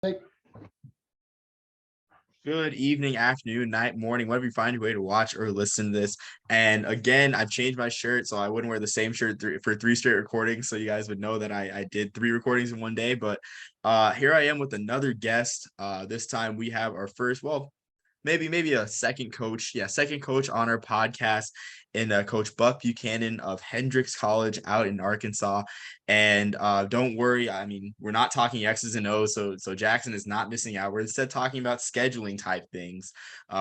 Hey, Good evening, afternoon, night, morning, whatever you find your way to watch or listen to this. And again, I've changed my shirt, so I wouldn't wear the same shirt for three straight recordings. So you guys would know that I did three recordings in one day. But here I am with another guest. This time we have our first, well, maybe a second coach. Yeah, second coach on our podcast, and Coach Buck Buchanan of Hendrix College out in Arkansas. And don't worry, I mean, we're not talking X's and O's, so Jackson is not missing out. We're instead talking about scheduling type things,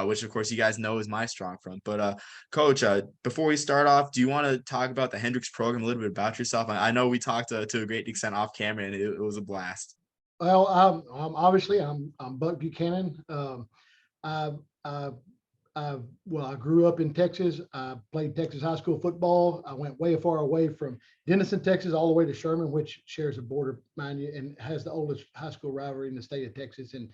which of course you guys know is my strong front. But Coach, before we start off, do you want to talk about the Hendrix program, a little bit about yourself? I know we talked to a great extent off camera, and it was a blast. well, obviously I'm Buck Buchanan. I, I, I grew up in Texas. I played Texas high school football. I went way far away from Denison, Texas, all the way to Sherman, which shares a border, mind you, and has the oldest high school rivalry in the state of Texas, and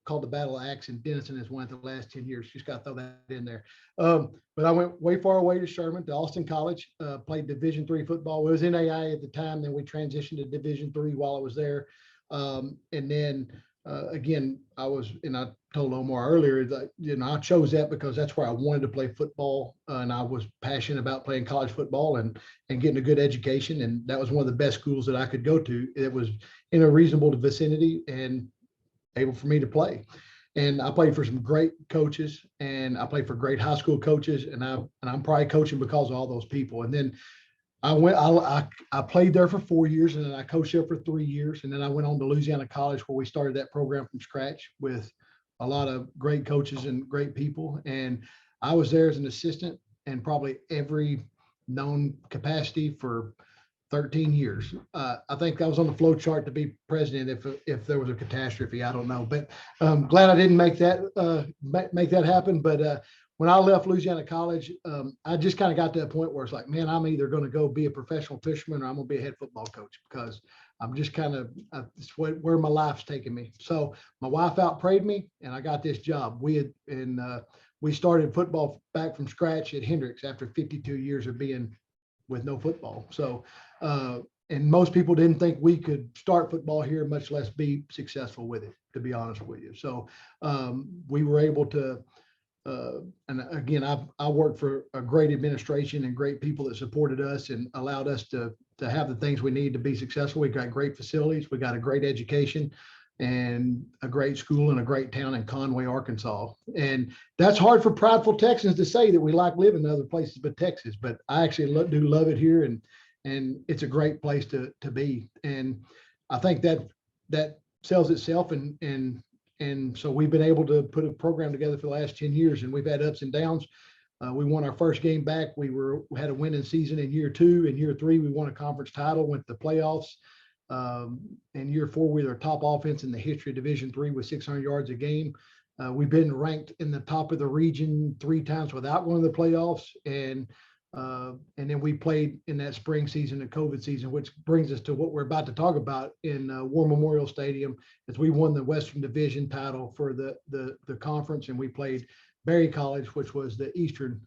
called the Battle of Axe. And Denison is one of the last 10 years. Just got to throw that in there. But I went way far away to Sherman, to Austin College. Played Division III football. It was NAI at the time. Then we transitioned to Division III while I was there. And then again, I told Omar earlier that, I chose that because that's where I wanted to play football. And I was passionate about playing college football and getting a good education. And that was one of the best schools that I could go to. It was in a reasonable vicinity and able for me to play. And I played for some great coaches, and I played for great high school coaches, and I'm probably coaching because of all those people. And then I played there for 4 years, and then I coached there for 3 years, and then I went on to Louisiana College, where we started that program from scratch with a lot of great coaches and great people. And I was there as an assistant and probably every known capacity for 13 years. I think I was on the flow chart to be president if there was a catastrophe. I don't know, but glad I didn't make that happen. But when I left Louisiana College, I just kind of got to a point where it's like, man, I'm either going to go be a professional fisherman or I'm going to be a head football coach, because I'm just kind of it's where my life's taking me. So my wife outprayed me, and I got this job. We started football back from scratch at Hendrix after 52 years of being with no football. So, and most people didn't think we could start football here, much less be successful with it, to be honest with you. So, we were able to, and again, I worked for a great administration and great people that supported us and allowed us to have the things we need to be successful. We got great facilities, we got a great education, and a great school in a great town in Conway, Arkansas. And that's hard for prideful Texans to say, that we like living in other places but Texas. But I actually do love it here, and it's a great place to be. And I think that sells itself. And so we've been able to put a program together for the last 10 years, and we've had ups and downs. We won our first game back. We had a winning season in year 2. In year 3, we won a conference title, went to the playoffs. In year 4, we were the top offense in the history of Division III with 600 yards a game. We've been ranked in the top of the region 3 times without going to the playoffs. And then we played in that spring season, the COVID season, which brings us to what we're about to talk about in War Memorial Stadium, as we won the Western Division title for the conference, and we played Berry College, which was the Eastern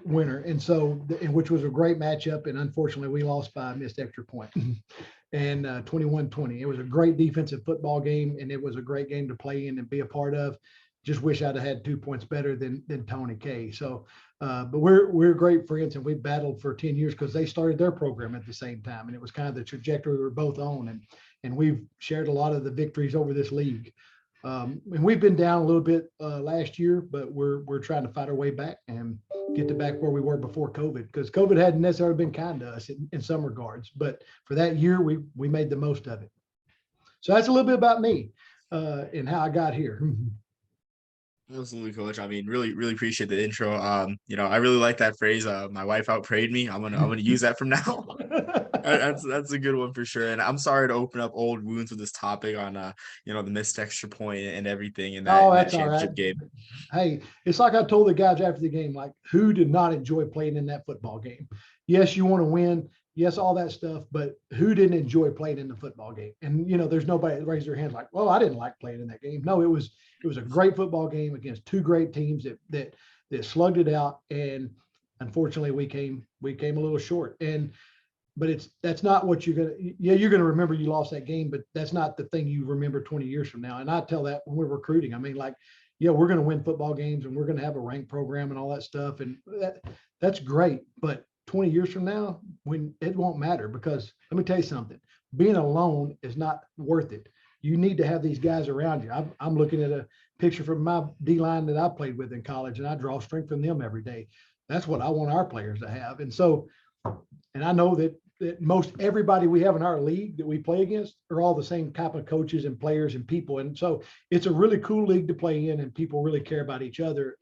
winner. And so, which was a great matchup. And unfortunately, we lost by a missed extra point. And 21-20. It was a great defensive football game, and it was a great game to play in and be a part of. Just wish I'd have had 2 points better than Tony K. So, but we're great friends, and we battled for 10 years because they started their program at the same time, and it was kind of the trajectory we were both on, and we've shared a lot of the victories over this league. And we've been down a little bit last year, but we're trying to fight our way back and get to back where we were before COVID, because COVID hadn't necessarily been kind to us in some regards, but for that year we made the most of it. So that's a little bit about me and how I got here. Absolutely, Coach. I mean, really appreciate the intro. I really like that phrase. My wife outprayed me. I'm gonna use that from now. That's a good one for sure. And I'm sorry to open up old wounds with this topic on the missed extra point and everything in that Oh, in that that's all right. championship game. Hey, it's like I told the guys after the game, like, who did not enjoy playing in that football game? Yes, you want to win. Yes, all that stuff, but who didn't enjoy playing in the football game? And there's nobody that raised their hands like, well, I didn't like playing in that game. No, it was a great football game against 2 great teams that slugged it out. And unfortunately, we came a little short. that's not what you're gonna remember you lost that game, but that's not the thing you remember 20 years from now. And I tell that when we're recruiting. I mean, like, yeah, we're gonna win football games and we're gonna have a ranked program and all that stuff, and that's great. But 20 years from now, when it won't matter, because let me tell you something, being alone is not worth it. You need to have these guys around you. I'm looking at a picture from my D line that I played with in college, and I draw strength from them every day. That's what I want our players to have. And so, and I know that most everybody we have in our league that we play against are all the same type of coaches and players and people. And so it's a really cool league to play in, and people really care about each other.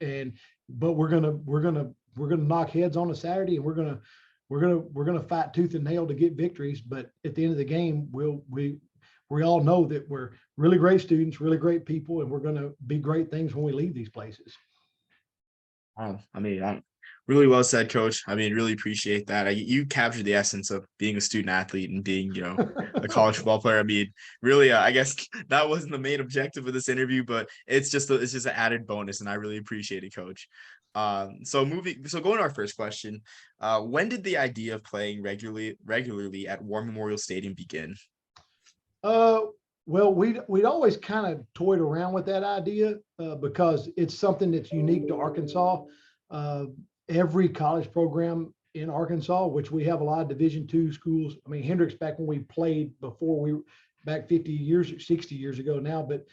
But we're gonna knock heads on a Saturday, and we're gonna fight tooth and nail to get victories. But at the end of the game, we all know that we're really great students, really great people, and we're gonna be great things when we leave these places. I mean, really well said, Coach. I mean, really appreciate that. You captured the essence of being a student athlete and being, a college football player. I mean, really, I guess that wasn't the main objective of this interview, but it's just an added bonus, and I really appreciate it, Coach. So going to our first question, when did the idea of playing regularly at War Memorial Stadium begin? Well, we'd always kind of toyed around with that idea because it's something that's unique to Arkansas. Every college program in Arkansas, which we have a lot of Division II schools. I mean, Hendrix, back when we played back 50 years, 60 years ago now, but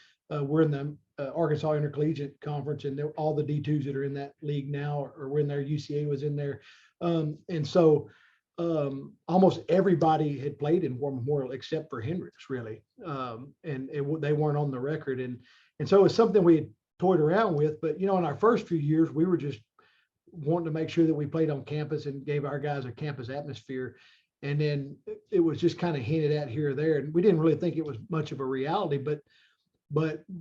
we're in the Arkansas Intercollegiate Conference, and all the D2s that are in that league now, or we're in there. UCA was in there. And so almost everybody had played in War Memorial except for Hendrix, really. They weren't on the record. And so it's something we had toyed around with, but, in our first few years, we were just wanting to make sure that we played on campus and gave our guys a campus atmosphere. And then it was just kind of hinted at here or there. And we didn't really think it was much of a reality, but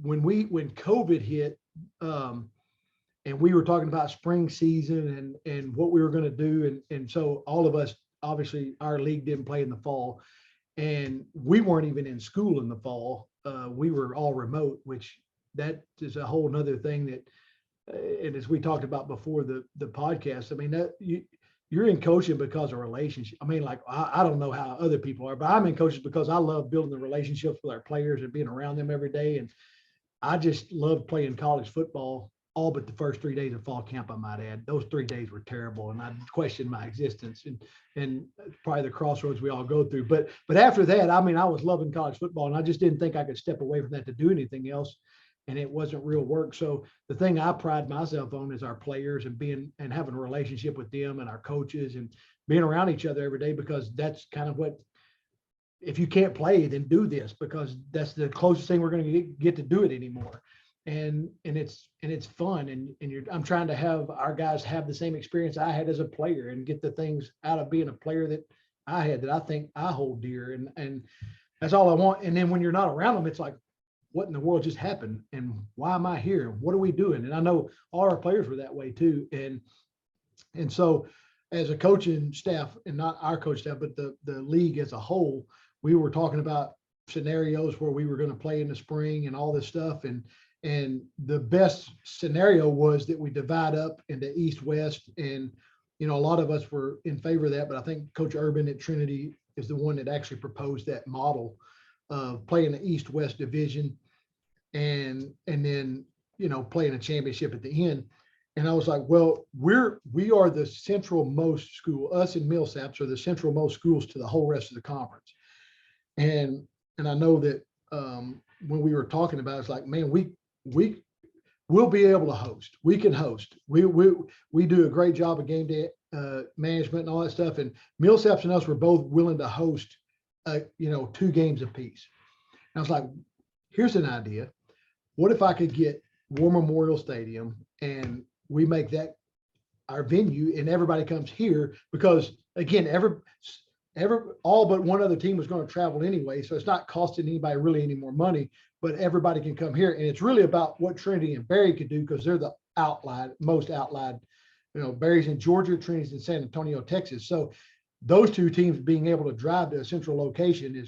when COVID hit, and we were talking about spring season and what we were going to do. And so all of us, obviously our league didn't play in the fall, and we weren't even in school in the fall. We were all remote, which that is a whole nother thing that, and as we talked about before the podcast, I mean, that you're in coaching because of relationship. I mean, like, I don't know how other people are, but I'm in coaching because I love building the relationships with our players and being around them every day. And I just love playing college football, all but the first 3 days of fall camp, I might add. Those 3 days were terrible, and I questioned my existence, and probably the crossroads we all go through. But after that, I mean, I was loving college football, and I just didn't think I could step away from that to do anything else. And it wasn't real work. So the thing I pride myself on is our players and having a relationship with them and our coaches and being around each other every day, because that's kind of what, if you can't play, then do this, because that's the closest thing we're going to get to do it anymore. And it's fun. And I'm trying to have our guys have the same experience I had as a player and get the things out of being a player that I had, that I think I hold dear. And that's all I want. And then when you're not around them, it's like, what in the world just happened, and why am I here? What are we doing? And I know all our players were that way too. And so as a coaching staff, and not our coach staff, but the league as a whole, we were talking about scenarios where we were going to play in the spring and all this stuff. And the best scenario was that we divide up into East West. And, a lot of us were in favor of that, but I think Coach Urban at Trinity is the one that actually proposed that model of playing the East West division and then, playing a championship at the end. And I was like, well, we are the central most school. Us and Millsaps are the central most schools to the whole rest of the conference. And I know that when we were talking about it, it's like, man, we'll be able to host. We can host. We do a great job of game day management and all that stuff. And Millsaps and us were both willing to host 2 games apiece. And I was like, here's an idea. What if I could get War Memorial Stadium and we make that our venue and everybody comes here? Because again, all but one other team was going to travel anyway. So it's not costing anybody really any more money, but everybody can come here. And it's really about what Trinity and Berry could do, because they're the most outlied, Berry's in Georgia, Trinity's in San Antonio, Texas. So those 2 teams being able to drive to a central location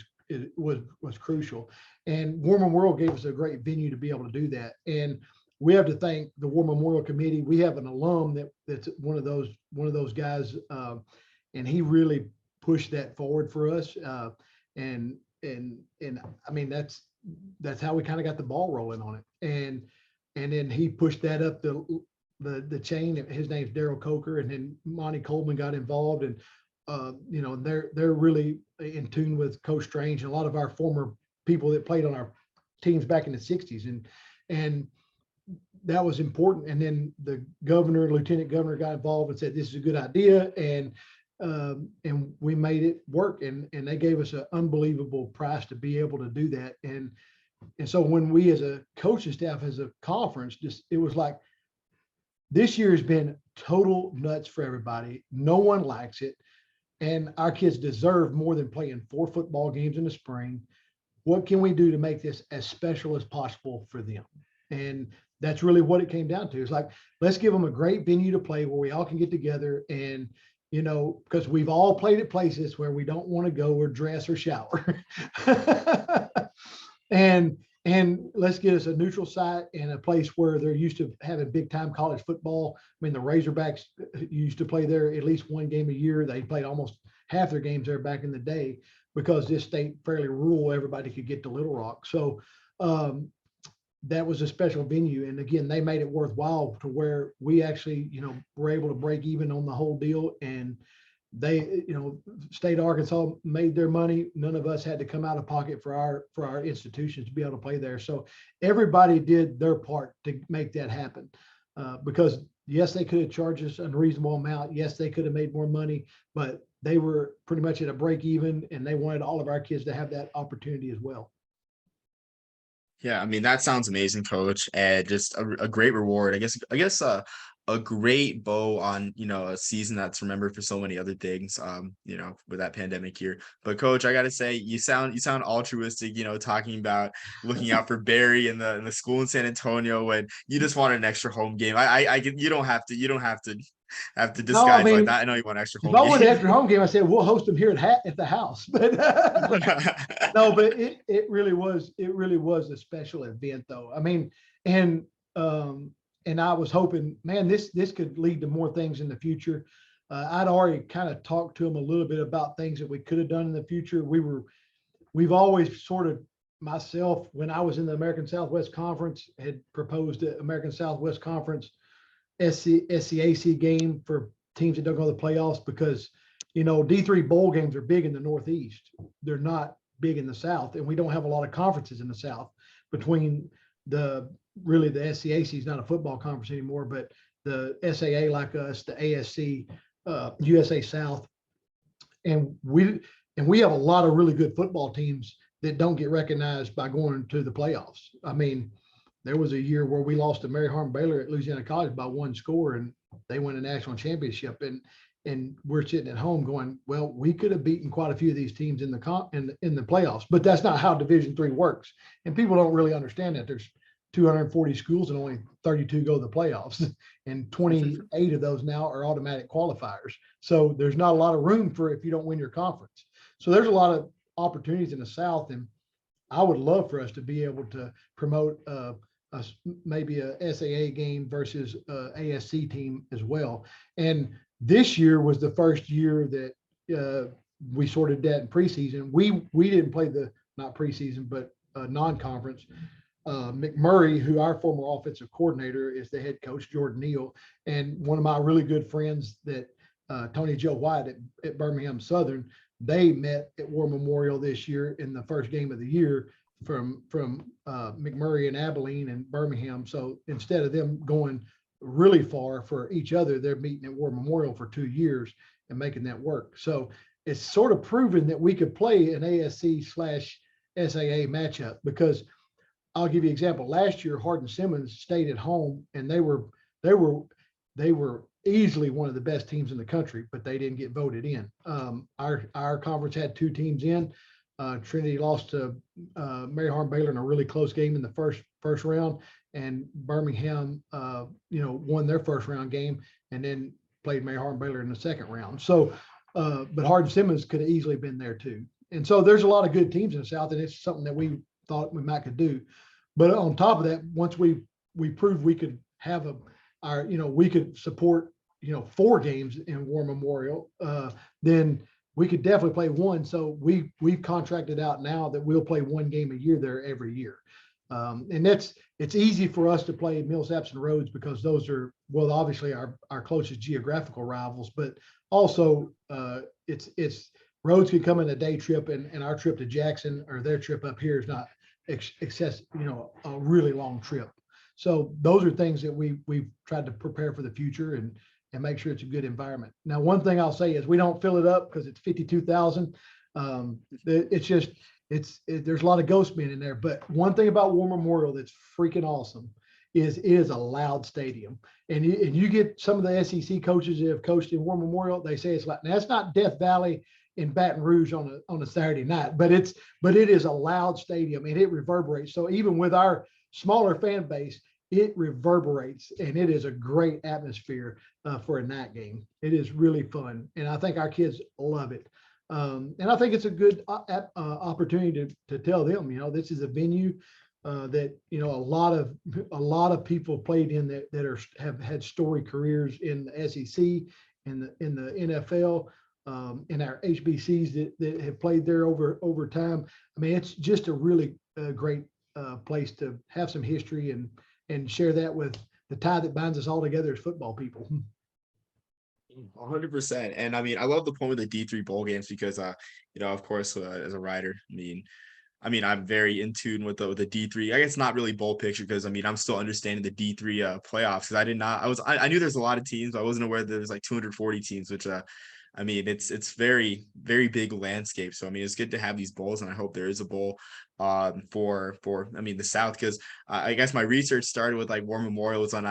was crucial. And War Memorial gave us a great venue to be able to do that. And we have to thank the War Memorial Committee. We have an alum that's one of those guys, and he really pushed that forward for us. And I mean, that's how we kind of got the ball rolling on it. And then he pushed that up the chain. His name's Daryl Coker, and then Monty Coleman got involved, and you know, they're really in tune with Coach Strange and a lot of our former people that played on our teams back in the 60s. And that was important. And then the governor, lieutenant governor got involved and said, this is a good idea. And we made it work. And they gave us an unbelievable price to be able to do that. And so when we as a coaching staff, as a conference, it was like, this year has been total nuts for everybody. No one likes it. And our kids deserve more than playing 4 football games in the spring. What can we do to make this as special as possible for them? And that's really what it came down to. It's like, let's give them a great venue to play where we all can get together. And, you know, because we've all played at places where we don't want to go or dress or shower. And let's get us a neutral site and a place where they're used to having big time college football. I mean, the Razorbacks used to play there at least 1 game a year. They played almost half their games there back in the day because this state fairly rural, everybody could get to Little Rock. So that was a special venue. And again, they made it worthwhile to where we actually, you know, were able to break even on the whole deal. And they, you know, state of Arkansas made their money. None of us had to come out of pocket for our institutions to be able to play there. So everybody did their part to make that happen. Because yes, they could have charged us an unreasonable amount. Yes, they could have made more money, but they were pretty much at a break even, and they wanted all of our kids to have that opportunity as well. Yeah, I mean, that sounds amazing, Coach, and just a great reward. I guess a great bow on, you know, a season that's remembered for so many other things, you know, with that pandemic year. But Coach, I gotta say, you sound altruistic, you know, talking about looking out for Barry and the school in San Antonio when you just want an extra home game. You don't have to No, I disguise like mean, that. I know you want an extra if home I wanted an game. extra home game, I said we'll host them here at the house. But no, but it really was a special event, though. I mean, and I was hoping, man, this could lead to more things in the future. I'd already kind of talked to them a little bit about things that we could have done in the future. We've always sort of, myself, when I was in the American Southwest Conference, had proposed the American Southwest Conference SCAC game for teams that don't go to the playoffs, because, you know, D3 bowl games are big in the Northeast. They're not big in the South, and we don't have a lot of conferences in the South. Between the SCAC is not a football conference anymore, but the SAA like us, the ASC, USA South, and we have a lot of really good football teams that don't get recognized by going to the playoffs. I mean, there was a year where we lost to Mary Harm Baylor at Louisiana College by 1 score, and they won a national championship. And we're sitting at home going, well, we could have beaten quite a few of these teams in the playoffs, but that's not how Division III works. And people don't really understand that. There's 240 schools and only 32 go to the playoffs, and 28 of those now are automatic qualifiers. So there's not a lot of room for if you don't win your conference. So there's a lot of opportunities in the South, and I would love for us to be able to promote maybe a SAA game versus ASC team as well. And this year was the first year that we sort of did that in preseason. We didn't play not preseason, but non-conference. McMurray, who our former offensive coordinator is the head coach, Jordan Neal, and one of my really good friends that Tony Joe White at Birmingham Southern, they met at War Memorial this year in the first game of the year from McMurray and Abilene and Birmingham. So instead of them going really far for each other, they're meeting at War Memorial for 2 years and making that work. So it's sort of proven that we could play an ASC/SAA matchup, because I'll give you an example. Last year, Hardin Simmons stayed at home, and they were easily one of the best teams in the country, but they didn't get voted in. Our conference had 2 teams in. Trinity lost to Mary Harm Baylor in a really close game in the first round, and Birmingham, won their first round game and then played Mary Harm Baylor in the second round. So, but Hardin Simmons could have easily been there too. And so there's a lot of good teams in the South, and it's something that we thought we might could do. But on top of that, once we proved we could have we could support 4 games in War Memorial, then we could definitely play one. So we've contracted out now that we'll play one game a year there every year. And it's easy for us to play Millsaps and Rhodes because those are, well, obviously our closest geographical rivals, but also it's Rhodes could come in a day trip and our trip to Jackson or their trip up here is not excess, a really long trip. So those are things that we've tried to prepare for the future and make sure it's a good environment. Now, one thing I'll say is we don't fill it up because it's 52,000. It's just, there's a lot of ghost men in there. But one thing about War Memorial that's freaking awesome is it is a loud stadium. And you get some of the SEC coaches that have coached in War Memorial, they say it's like, now that's not Death Valley in Baton Rouge on a Saturday night, but it is a loud stadium and it reverberates. So even with our smaller fan base, it reverberates and it is a great atmosphere for a night game. It is really fun. And I think our kids love it. And I think it's a good opportunity to tell them, this is a venue that, a lot of people played in that have had storied careers in the SEC, in the NFL, in our HBCs that have played there over time. I mean, it's just a really great place to have some history and share that with the tie that binds us all together as football people. 100%. And I mean, I love the point with the D3 bowl games because, of course, as a writer, I mean, I'm very in tune with the D3. I guess not really bowl picture because I'm still understanding the D3 playoffs because I knew there's a lot of teams. But I wasn't aware that there's like 240 teams, which it's very, very big landscape. So it's good to have these bowls, and I hope there is a bowl for the South, because I guess my research started with like War Memorial. It's on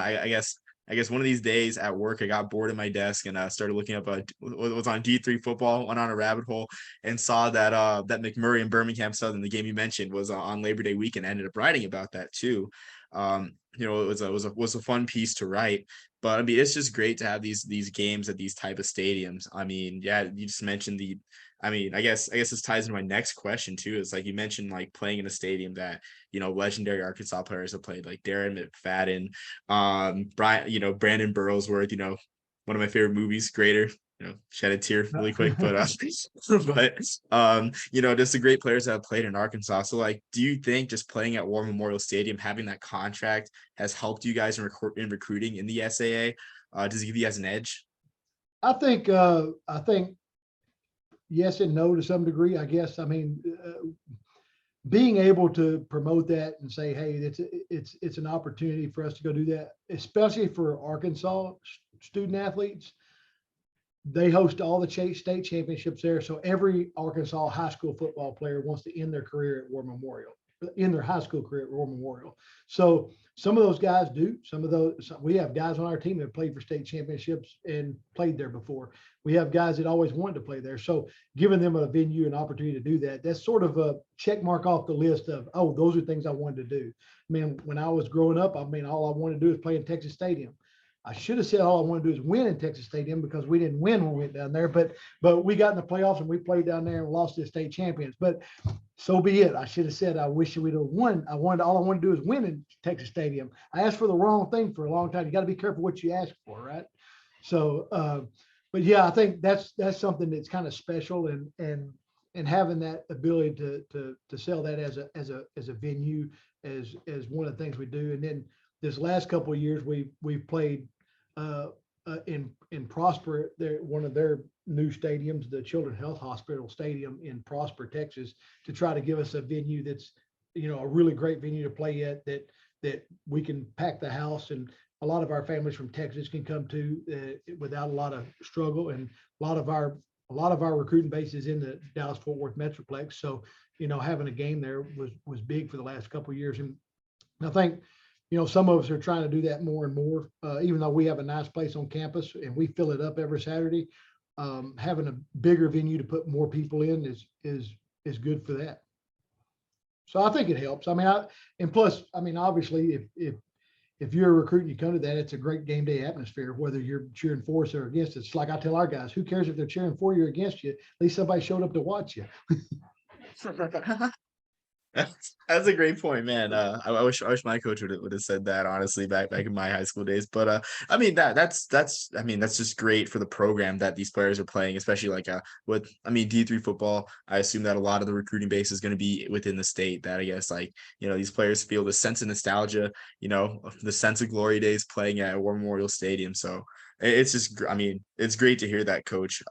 I guess one of these days at work, I got bored at my desk and started looking up what was on D3 football, went on a rabbit hole and saw that McMurray and Birmingham Southern, the game you mentioned, was on Labor Day weekend. I ended up writing about that too. It was a fun piece to write, but it's just great to have these games at these type of stadiums. Yeah, you just mentioned I guess this ties into my next question too. It's like you mentioned, like playing in a stadium that, legendary Arkansas players have played, like Darren McFadden, Brandon Burlsworth, one of my favorite movies, Greater, shed a tear really quick, but just the great players that have played in Arkansas. So like, do you think just playing at War Memorial Stadium, having that contract has helped you guys in recruiting in the SAA? Does it give you guys an edge? I think yes and no to some degree, I guess. Being able to promote that and say, hey, it's an opportunity for us to go do that, especially for Arkansas student athletes. They host all the state championships there. So every Arkansas high school football player wants to end their career at War Memorial, in their high school career at War Memorial. So some of those guys do. We have guys on our team that played for state championships and played there before. We have guys that always wanted to play there. So giving them a venue, an opportunity to do that, that's sort of a check mark off the list of, oh, those are things I wanted to do. When I was growing up, all I wanted to do is play in Texas Stadium. I should have said all I wanted to do is win in Texas Stadium because we didn't win when we went down there, but we got in the playoffs and we played down there and lost to the state champions. But so be it. I should have said I wish we'd have won. All I wanted to do is win in Texas Stadium. I asked for the wrong thing for a long time. You got to be careful what you ask for, right? So, but yeah, I think that's something that's kind of special, and having that ability to sell that as a venue as one of the things we do. And then this last couple of years we've played in Prosper, one of their new stadiums, the Children's Health Hospital Stadium in Prosper, Texas, to try to give us a venue that's, a really great venue to play at, that we can pack the house, and a lot of our families from Texas can come to without a lot of struggle. And a lot of our recruiting base is in the Dallas-Fort Worth Metroplex. So, having a game there was big for the last couple of years. And I think, some of us are trying to do that more and more, even though we have a nice place on campus and we fill it up every Saturday. Having a bigger venue to put more people in is good for that. So I think it helps. And plus, obviously, if you're a recruit and you come to that, it's a great game day atmosphere, whether you're cheering for us or against us. It's like I tell our guys, who cares if they're cheering for you or against you? At least somebody showed up to watch you. That's a great point, man. I wish my coach would have said that honestly back in my high school days. But I mean that's I mean that's just great for the program that these players are playing, especially like with I mean D3 football. I assume that a lot of the recruiting base is going to be within the state. That I guess like these players feel the sense of nostalgia, the sense of glory days playing at War Memorial Stadium. So it's just I mean it's great to hear that, Coach.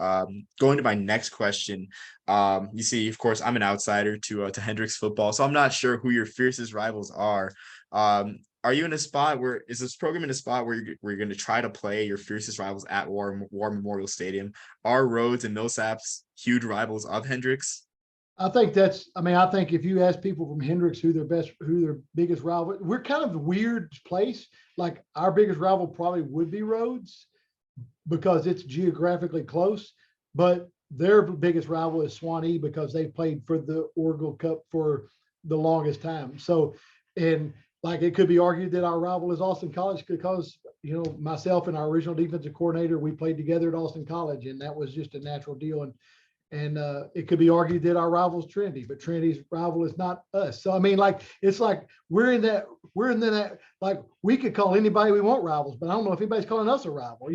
Going to my next question. You see, of course, I'm an outsider to Hendrix football, so I'm not sure who your fiercest rivals are. Are you in a spot where is this program in a spot where you're going to try to play your fiercest rivals at War Memorial Stadium? Are Rhodes and Millsaps huge rivals of Hendrix? I think I mean, I think if you ask people from Hendrix who their biggest rival, we're kind of a weird place. Like our biggest rival probably would be Rhodes because it's geographically close, but their biggest rival is Swanee because they played for the Oracle Cup for the longest time. So, and like it could be argued that our rival is Austin College because myself and our original defensive coordinator, we played together at Austin College, and that was just a natural deal. And it could be argued that our rival is Trinity, but Trinity's rival is not us. So I mean, like it's like we're in that like we could call anybody we want rivals, but I don't know if anybody's calling us a rival.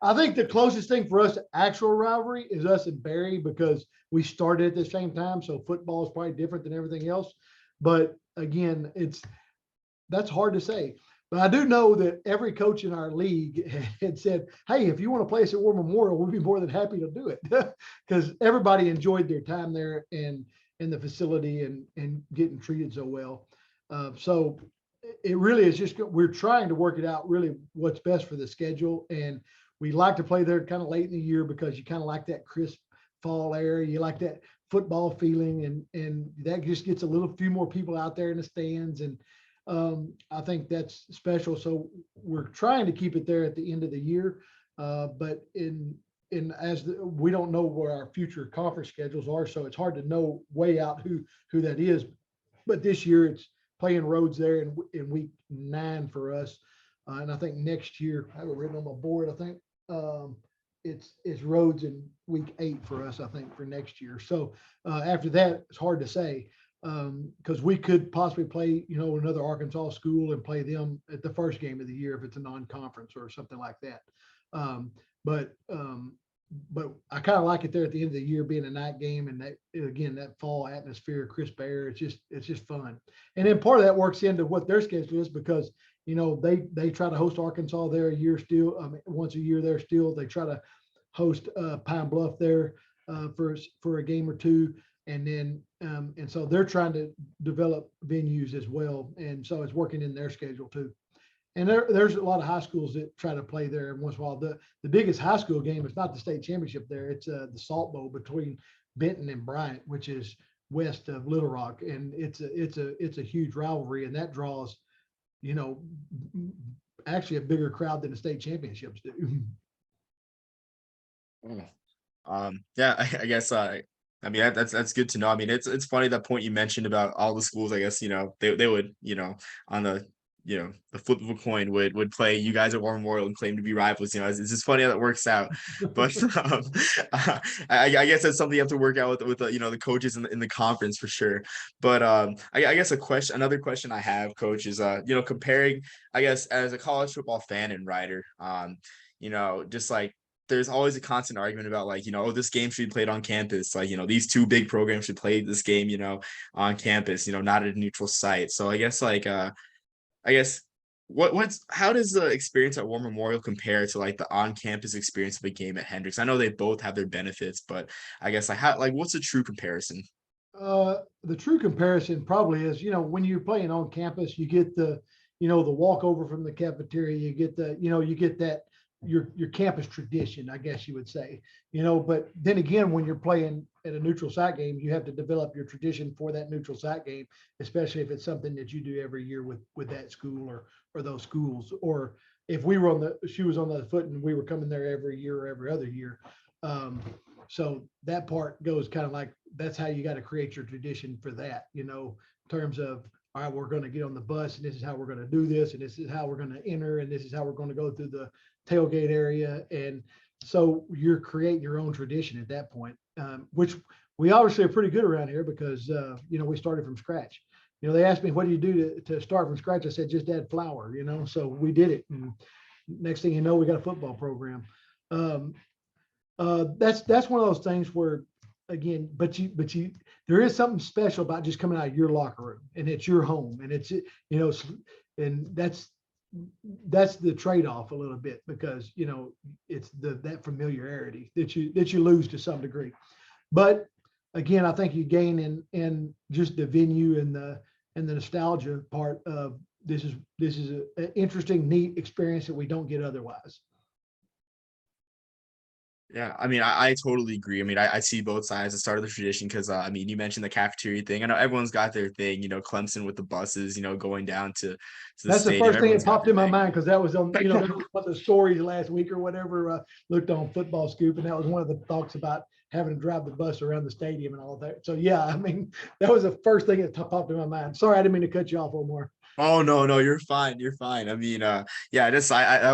I think the closest thing for us to actual rivalry is us and Barry because we started at the same time. So football is probably different than everything else. But again, that's hard to say. But I do know that every coach in our league had said, hey, if you want to play us at War Memorial, we'd be more than happy to do it because everybody enjoyed their time there and in the facility and getting treated so well. So it really is just we're trying to work it out really what's best for the schedule. And we like to play there kind of late in the year because you kind of like that crisp fall air. You like that football feeling and that just gets a few more people out there in the stands. And I think that's special. So we're trying to keep it there at the end of the year. But we don't know where our future conference schedules are. So it's hard to know way out who that is. But this year it's playing Rhodes there in week 9 for us. And I think next year, I have it written on my board, I think it's Rhodes in week 8 for us, I think, for next year. So after that, it's hard to say because we could possibly play, another Arkansas school and play them at the first game of the year if it's a non-conference or something like that. But I kind of like it there at the end of the year being a night game and that fall atmosphere, crisp air. It's just fun. And then part of that works into what their schedule is because they try to host Arkansas there a year still. I mean, once a year there still. They try to host Pine Bluff there for a game or two, and then and so they're trying to develop venues as well, and so it's working in their schedule too. And there's a lot of high schools that try to play there once in a while. The biggest high school game is not the state championship there. It's the Salt Bowl between Benton and Bryant, which is west of Little Rock, and it's a huge rivalry, and that draws actually a bigger crowd than the state championships do. Yeah, I guess I mean that's good to know. I mean it's funny that point you mentioned about all the schools. I guess they would on the the flip of a coin would play you guys at War Memorial and claim to be rivals. It's just funny how that works out. But I guess that's something you have to work out with the coaches in the conference for sure. But I guess another question I have, Coach, is comparing, I guess, as a college football fan and writer, just like there's always a constant argument about like, this game should be played on campus. Like, these two big programs should play this game, on campus, not at a neutral site. So I guess like, how does the experience at War Memorial compare to like the on-campus experience of a game at Hendrix? I know they both have their benefits, but I guess like what's the true comparison? The true comparison probably is, when you're playing on campus, you get the walkover from the cafeteria, you get that your campus tradition, I guess you would say, but then again, when you're playing at a neutral site game, you have to develop your tradition for that neutral site game, especially if it's something that you do every year with that school or those schools, or if she was on the foot and we were coming there every year or every other year. So that part goes kind of like, that's how you got to create your tradition for that, in terms of, all right, we're going to get on the bus and this is how we're going to do this. And this is how we're going to enter. And this is how we're going to go through the tailgate area. And so you're creating your own tradition at that point, which we obviously are pretty good around here because, we started from scratch. They asked me, what do you do to start from scratch? I said, just add flour, so we did it. And next thing you know, we got a football program. That's one of those things where, again, but there is something special about just coming out of your locker room, and it's your home, and it's, and that's the trade-off a little bit, because it's that familiarity that you lose to some degree. But again, I think you gain in just the venue and the nostalgia part of this is an interesting, neat experience that we don't get otherwise. Yeah, I mean, I totally agree. I mean, I see both sides. The start of the tradition, because I mean, you mentioned the cafeteria thing. I know everyone's got their thing. Clemson with the buses. Going down to the That's the stadium. first thing that Everyone's got popped their in my thing. mind, because that was on, that was one of the stories last week or whatever. Looked on Football Scoop, and that was one of the talks about having to drive the bus around the stadium and all that. So yeah, I mean, that was the first thing that popped in my mind. Sorry, I didn't mean to cut you off, Omar. Oh no, you're fine. You're fine. I mean, yeah, that was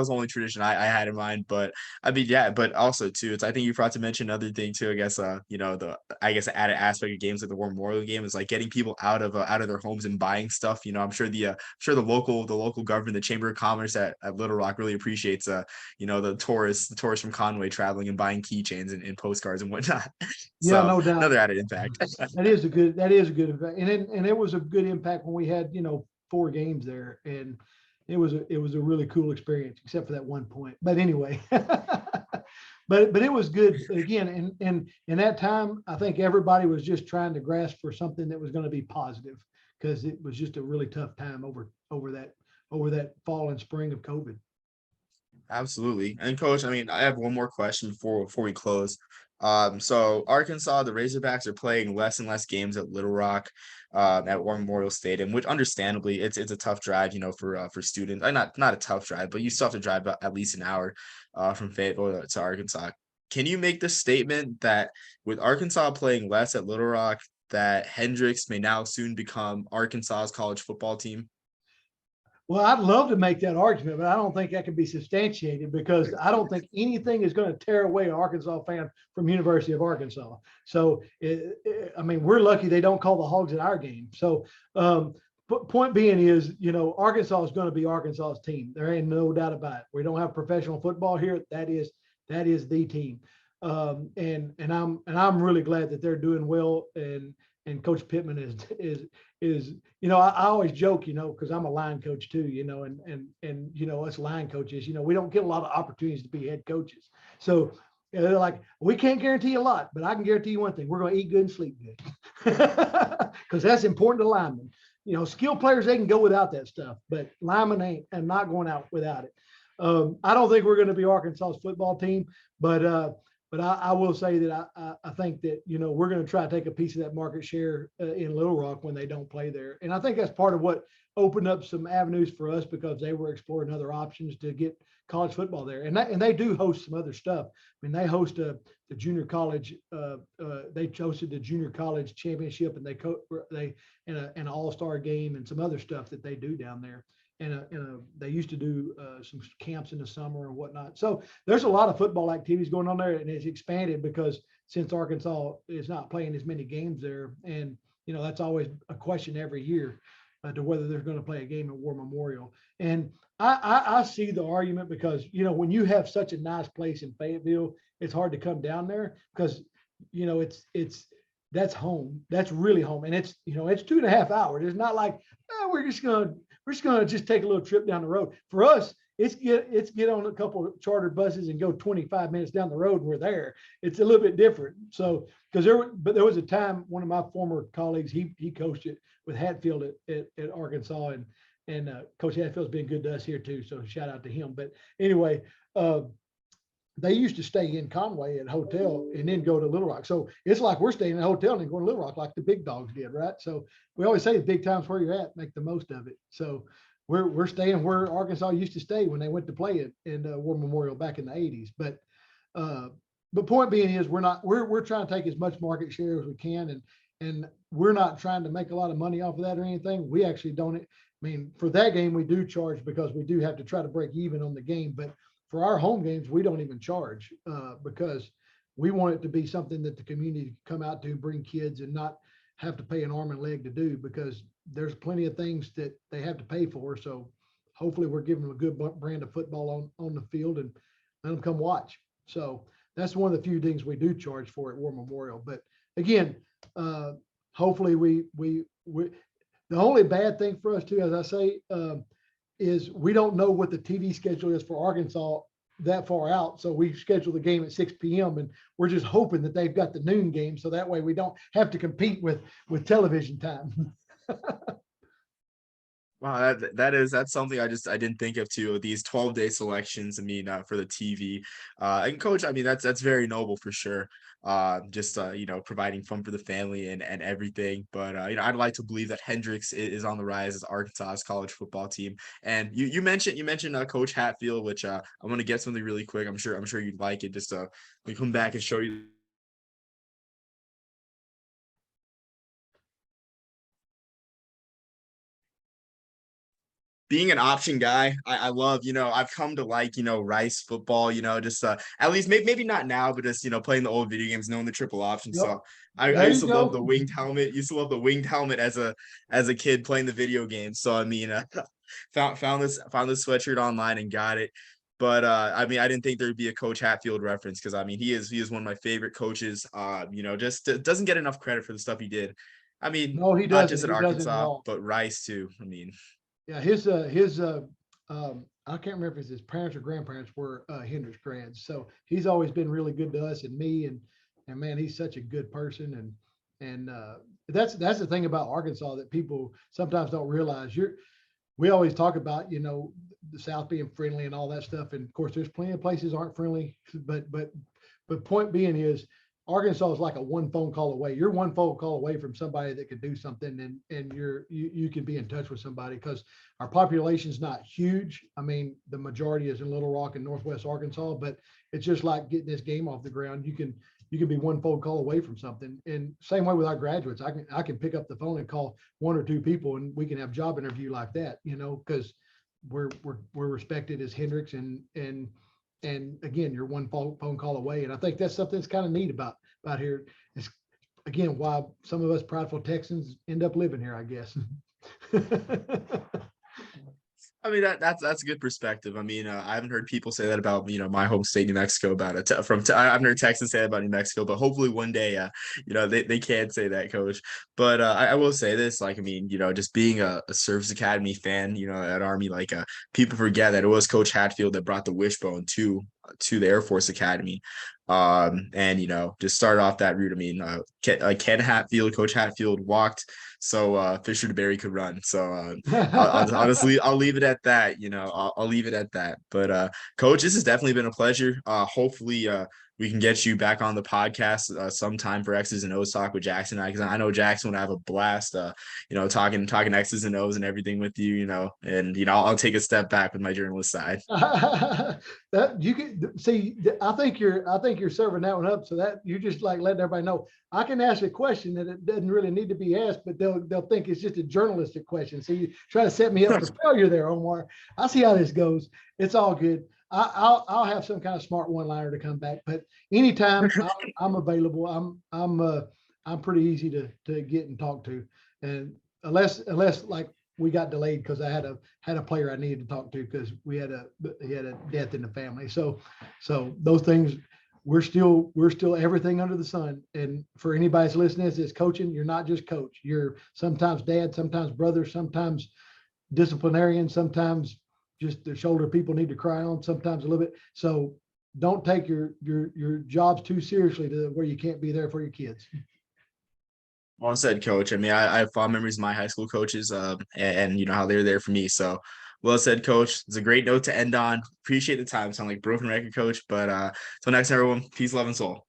the only tradition I had in mind. But I mean, yeah, but also too, I think you forgot to mention another thing too. I guess the added aspect of games like the War Memorial Game is like getting people out of their homes and buying stuff. I'm sure the local government, the Chamber of Commerce at Little Rock really appreciates the tourists from Conway traveling and buying keychains and postcards and whatnot. Yeah, So no doubt. another added impact. That is a good impact. And it was a good impact when we had, 4 games there, and it was a really cool experience, except for that one point. But anyway, but it was good again. And in that time, I think everybody was just trying to grasp for something that was going to be positive, because it was just a really tough time over that fall and spring of COVID. Absolutely. And coach, I mean, I have one more question before we close. So Arkansas, the Razorbacks are playing less and less games at Little Rock, at War Memorial Stadium, which understandably it's a tough drive, for students. Not a tough drive, but you still have to drive at least an hour, from Fayetteville to Arkansas. Can you make the statement that with Arkansas playing less at Little Rock, that Hendrix may now soon become Arkansas's college football team? Well, I'd love to make that argument, but I don't think that can be substantiated, because I don't think anything is going to tear away an Arkansas fan from University of Arkansas. So, I mean, we're lucky they don't call the Hogs at our game. So, point being is, Arkansas is going to be Arkansas's team. There ain't no doubt about it. We don't have professional football here. That is the team. And I'm really glad that they're doing well, and Coach Pittman is I always joke, because I'm a line coach too, and us line coaches, we don't get a lot of opportunities to be head coaches. So they're like, we can't guarantee a lot, but I can guarantee you one thing: we're going to eat good and sleep good, because that's important to linemen. Skilled players, they can go without that stuff, but linemen ain't, and not going out without it. I don't think we're going to be Arkansas's football team, but I will say that I think that, we're going to try to take a piece of that market share in Little Rock when they don't play there. And I think that's part of what opened up some avenues for us, because they were exploring other options to get college football there. And they do host some other stuff. I mean, they host the junior college. They hosted the junior college championship, and they in an all-star game and some other stuff that they do down there. And they used to do some camps in the summer and whatnot. So there's a lot of football activities going on there, and it's expanded because since Arkansas is not playing as many games there, and that's always a question every year to whether they're going to play a game at War Memorial. And I see the argument, because when you have such a nice place in Fayetteville, it's hard to come down there, because that's home. That's really home, and it's 2.5 hours. It's not like we're just gonna take a little trip down the road. For us, it's get on a couple of chartered buses and go 25 minutes down the road, and we're there. It's a little bit different. So, there was a time, one of my former colleagues, he coached it with Hatfield at Arkansas, and Coach Hatfield's been good to us here too. So shout out to him. But anyway, they used to stay in Conway at a hotel and then go to Little Rock. So it's like we're staying in a hotel and then going to Little Rock like the big dogs did, right? So we always say the big time's where you're at, make the most of it. So we're staying where Arkansas used to stay when they went to play it in War Memorial back in the 80s. But point being is, we're trying to take as much market share as we can, and we're not trying to make a lot of money off of that or anything. We actually don't. I mean, for that game we do charge, because we do have to try to break even on the game, but for our home games, we don't even charge, because we want it to be something that the community come out to, bring kids, and not have to pay an arm and leg to do, because there's plenty of things that they have to pay for. So hopefully we're giving them a good brand of football on the field and let them come watch. So that's one of the few things we do charge for at War Memorial. But again, hopefully we the only bad thing for us too, as I say, is we don't know what the TV schedule is for Arkansas that far out. So we schedule the game at 6 p.m. and we're just hoping that they've got the noon game. So that way we don't have to compete with television time. Wow, that's something I didn't think of too. These 12-day selections. I mean, for the TV, and coach. I mean, that's very noble for sure. Just providing fun for the family and everything. But I'd like to believe that Hendrix is on the rise as Arkansas's college football team. And you mentioned Coach Hatfield, which I'm gonna get something really quick. I'm sure you'd like it. Just we come back and show you. Being an option guy, I love, I've come to like, Rice football, just at least maybe not now, but just, playing the old video games, knowing the triple option. Yep. So I There used you to go. love the winged helmet, as a kid playing the video game. So I mean, found this sweatshirt online and got it. But I mean, I didn't think there'd be a Coach Hatfield reference, because I mean he is one of my favorite coaches. Just doesn't get enough credit for the stuff he did. I mean, No, he not doesn't. just at He doesn't at Arkansas, all. but Rice too. I mean, Yeah, I can't remember if his parents or grandparents were Hendrix grads. So he's always been really good to us and me, and man, he's such a good person. And that's the thing about Arkansas that people sometimes don't realize. We always talk about, the South being friendly and all that stuff. And of course, there's plenty of places aren't friendly, but point being is Arkansas is like a one phone call away. You're one phone call away from somebody that could do something, and you can be in touch with somebody, because our population is not huge. I mean, the majority is in Little Rock and Northwest Arkansas, but it's just like getting this game off the ground. You can be one phone call away from something. And same way with our graduates, I can pick up the phone and call one or two people, and we can have job interview like that, because we're respected as Hendrix, and again, you're one phone call away. And I think that's something that's kind of neat about here. It's again why some of us prideful Texans end up living here, I guess. I mean that's a good perspective. I mean, I haven't heard people say that about my home state, New Mexico, about it. I haven't heard Texans say that about New Mexico, but hopefully one day, they can say that, Coach. But I will say this, like, I mean, just being a service academy fan, at Army, like, people forget that it was Coach Hatfield that brought the wishbone to the Air Force Academy. And just start off that route. I mean, Ken Hatfield, Coach Hatfield walked so Fisher DeBerry could run. So honestly, I'll leave it at that. I'll leave it at that. But Coach, this has definitely been a pleasure. Hopefully, we can get you back on the podcast sometime for X's and O's talk with Jackson and I, because I know Jackson would have a blast. Talking X's and O's and everything with you. And I'll take a step back with my journalist side. That you can see. I think you're serving that one up, so that you're just like letting everybody know. I can ask a question that it doesn't really need to be asked, but they'll think it's just a journalistic question. So you try to set me up for failure there, Omar. I see how this goes. It's all good. I'll have some kind of smart one-liner to come back, but anytime I'm available. I'm pretty easy to get and talk to, and unless like we got delayed because I had a player I needed to talk to because he had a death in the family. So those things, we're still everything under the sun. And for anybody that's listening that's coaching, you're not just coach. You're sometimes dad, sometimes brother, sometimes disciplinarian, sometimes just the shoulder people need to cry on, sometimes a little bit. So don't take your jobs too seriously to where you can't be there for your kids. Well said, Coach. I mean, I have fond memories of my high school coaches, and how they were there for me. So, well said, Coach. It's a great note to end on. Appreciate the time. Sound like broken record, Coach. But till next time, everyone. Peace, love, and soul.